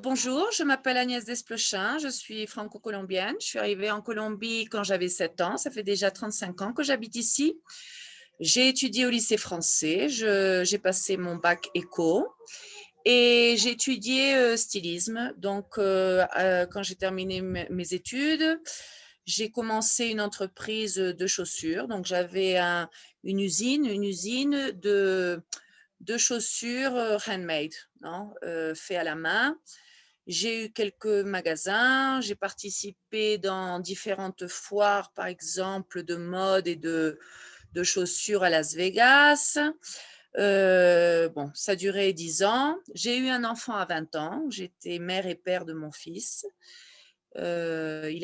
Bonjour, je m'appelle Agnès Desplechin, je suis franco-colombienne. Je suis arrivée en Colombie quand j'avais 7 ans, ça fait déjà 35 ans que j'habite ici. J'ai étudié au lycée français, j'ai passé mon bac éco et j'ai étudié stylisme. Donc, quand j'ai terminé mes études, j'ai commencé une entreprise de chaussures. Donc, j'avais une usine de chaussures handmade, non, fait à la main. J'ai eu quelques magasins, j'ai participé dans différentes foires, par exemple de mode et de chaussures à Las Vegas. Bon, ça a duré 10 ans. J'ai eu un enfant à 20 ans, j'étais mère et père de mon fils. Il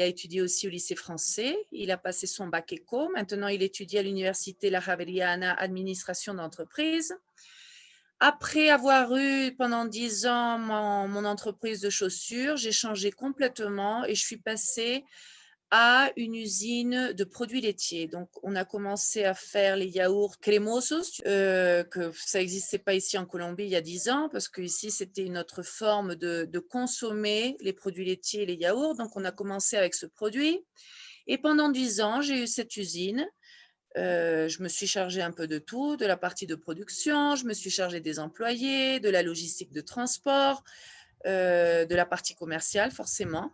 a étudié aussi au lycée français, il a passé son bac éco. Maintenant, il étudie à l'université La Javeriana, administration d'entreprise. Après avoir eu pendant 10 ans mon entreprise de chaussures, j'ai changé complètement et je suis passée à une usine de produits laitiers. Donc, on a commencé à faire les yaourts crémosos, que ça n'existait pas ici en Colombie il y a 10 ans, parce qu'ici, c'était une autre forme de consommer les produits laitiers et les yaourts. Donc, on a commencé avec ce produit. Et pendant 10 ans, j'ai eu cette usine. Je me suis chargée un peu de tout, de la partie de production, je me suis chargée des employés, de la logistique de transport, de la partie commerciale forcément.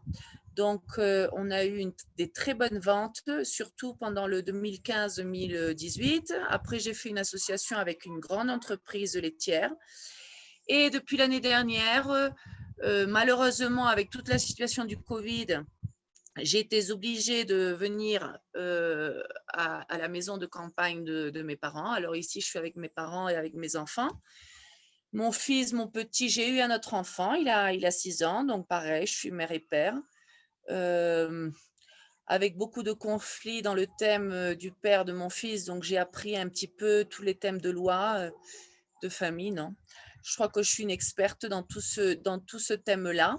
Donc, on a eu des très bonnes ventes, surtout pendant le 2015-2018. Après, j'ai fait une association avec une grande entreprise laitière. Et depuis l'année dernière, malheureusement, avec toute la situation du Covid, j'ai été obligée de venir à la maison de campagne de mes parents. Alors ici, je suis avec mes parents et avec mes enfants. Mon fils, mon petit, j'ai eu un autre enfant, il a 6 ans, donc pareil, je suis mère et père. Euh, Avec beaucoup de conflits dans le thème du père de mon fils, donc j'ai appris un petit peu tous les thèmes de loi, de famille, non. Je crois que je suis une experte dans tout ce thème-là.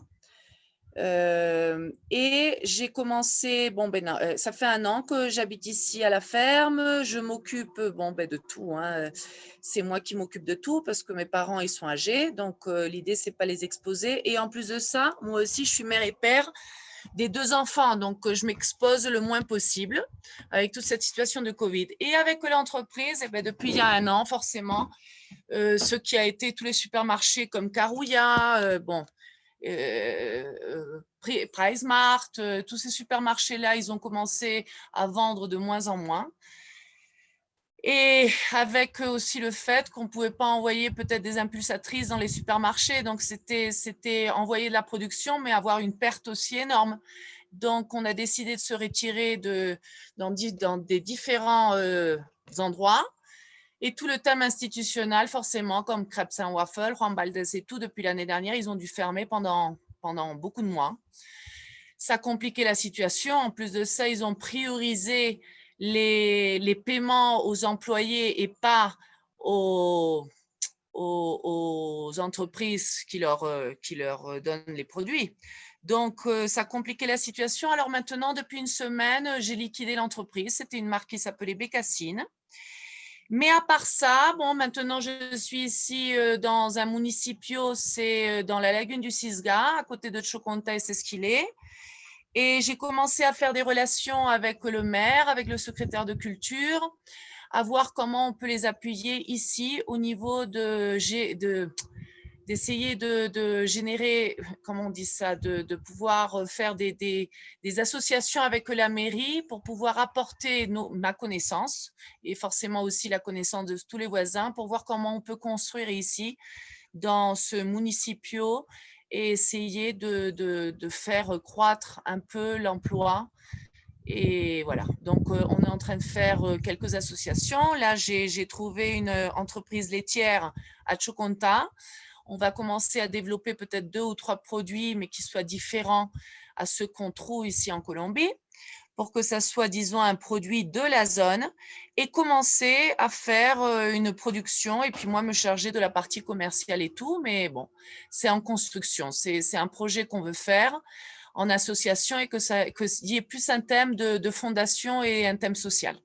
Et j'ai commencé, bon, ben, ça fait 1 an que j'habite ici à la ferme. Je m'occupe, bon, ben, de tout, hein. C'est moi qui m'occupe de tout parce que mes parents, ils sont âgés. Donc, l'idée, c'est pas les exposer. Et en plus de ça, moi aussi, je suis mère et père des 2 enfants. Donc, je m'expose le moins possible avec toute cette situation de Covid. Et avec l'entreprise, eh ben, depuis il y a 1 an, forcément, ce qui a été tous les supermarchés comme Carouilla, bon, PriceSmart, tous ces supermarchés-là, ils ont commencé à vendre de moins en moins. Et avec aussi le fait qu'on ne pouvait pas envoyer peut-être des impulsatrices dans les supermarchés. Donc, c'était envoyer de la production, mais avoir une perte aussi énorme. Donc, on a décidé de se retirer dans des différents endroits. Et tout le thème institutionnel, forcément, comme Crêpes Saint-Waffle, Juan Valdez et tout, depuis l'année dernière, ils ont dû fermer pendant beaucoup de mois. Ça a compliqué la situation. En plus de ça, ils ont priorisé les paiements aux employés et pas aux entreprises qui leur donnent les produits. Donc, ça a compliqué la situation. Alors maintenant, depuis une semaine, j'ai liquidé l'entreprise. C'était une marque qui s'appelait Bécassine. Mais à part ça, bon, maintenant, je suis ici dans un municipio, c'est dans la lagune du Cisga, à côté de Choconta et Sesquilé. Et j'ai commencé à faire des relations avec le maire, avec le secrétaire de culture, à voir comment on peut les appuyer ici au niveau d'essayer de générer, comment on dit ça, de pouvoir faire des associations avec la mairie pour pouvoir apporter ma connaissance et forcément aussi la connaissance de tous les voisins pour voir comment on peut construire ici dans ce municipio et essayer de faire croître un peu l'emploi. Et voilà, donc on est en train de faire quelques associations. Là, j'ai trouvé une entreprise laitière à Choconta. On va commencer à développer peut-être 2 ou 3 produits, mais qui soient différents à ceux qu'on trouve ici en Colombie, pour que ça soit, disons, un produit de la zone et commencer à faire une production et puis moi me charger de la partie commerciale et tout. Mais bon, c'est en construction. C'est un projet qu'on veut faire en association et qu'il y ait plus un thème de fondation et un thème social.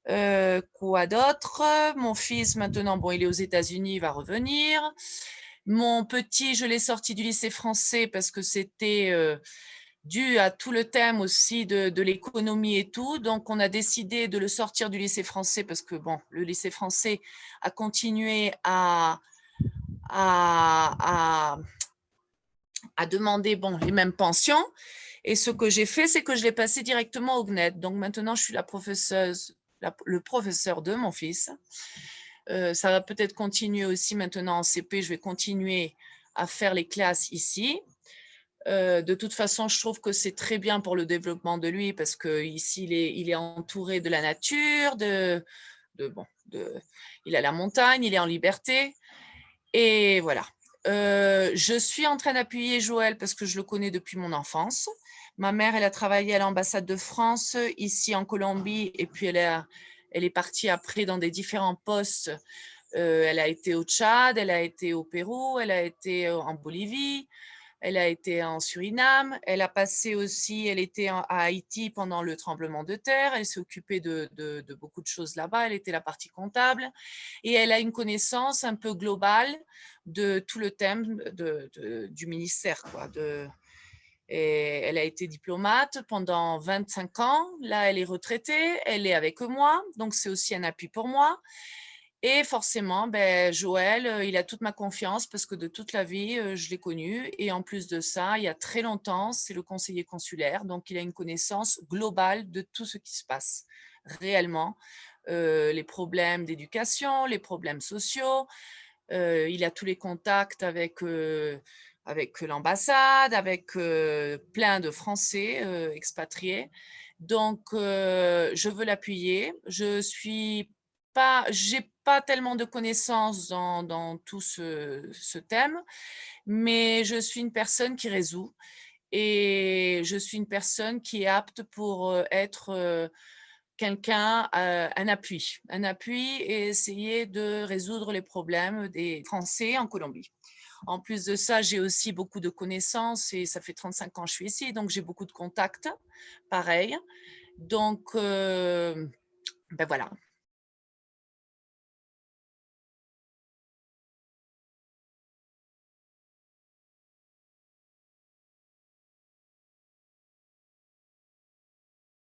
Quoi d'autre? Mon fils, maintenant, bon, il est aux États-Unis, il va revenir. Mon petit, je l'ai sorti du lycée français parce que c'était dû à tout le thème aussi de l'économie et tout. Donc, on a décidé de le sortir du lycée français parce que, bon, le lycée français a continué à, à demander bon, les mêmes pensions. Et ce que j'ai fait, c'est que je l'ai passé directement au CNED. Donc, maintenant, je suis la professeuse, le professeur de mon fils. Ça va peut-être continuer aussi maintenant en CP. Je vais continuer à faire les classes ici. De toute façon, je trouve que c'est très bien pour le développement de lui parce qu'ici, il est entouré de la nature, bon, il a la montagne, il est en liberté. Et voilà. Je suis en train d'appuyer Joël parce que je le connais depuis mon enfance. Ma mère, elle a travaillé à l'ambassade de France ici en Colombie et puis elle est partie après dans des différents postes. Elle a été au Tchad, elle a été au Pérou, elle a été en Bolivie, elle a été en Suriname, elle a passé aussi, elle était à Haïti pendant le tremblement de terre, elle s'est occupée de beaucoup de choses là-bas, elle était la partie comptable et elle a une connaissance un peu globale de tout le thème du ministère, quoi. Et elle a été diplomate pendant 25 ans. Là, elle est retraitée, elle est avec moi, donc c'est aussi un appui pour moi. Et forcément, ben, Joël, il a toute ma confiance parce que de toute la vie, je l'ai connu. Et en plus de ça, il y a très longtemps, c'est le conseiller consulaire. Donc, il a une connaissance globale de tout ce qui se passe réellement. Les problèmes d'éducation, les problèmes sociaux. Il a tous les contacts avec l'ambassade, avec plein de Français expatriés. Donc, je veux l'appuyer. J'ai pas tellement de connaissances dans tout ce thème, mais je suis une personne qui résout et je suis une personne qui est apte pour être quelqu'un, un appui et essayer de résoudre les problèmes des Français en Colombie. En plus de ça, j'ai aussi beaucoup de connaissances et ça fait 35 ans que je suis ici, donc j'ai beaucoup de contacts, pareil. Donc, ben voilà.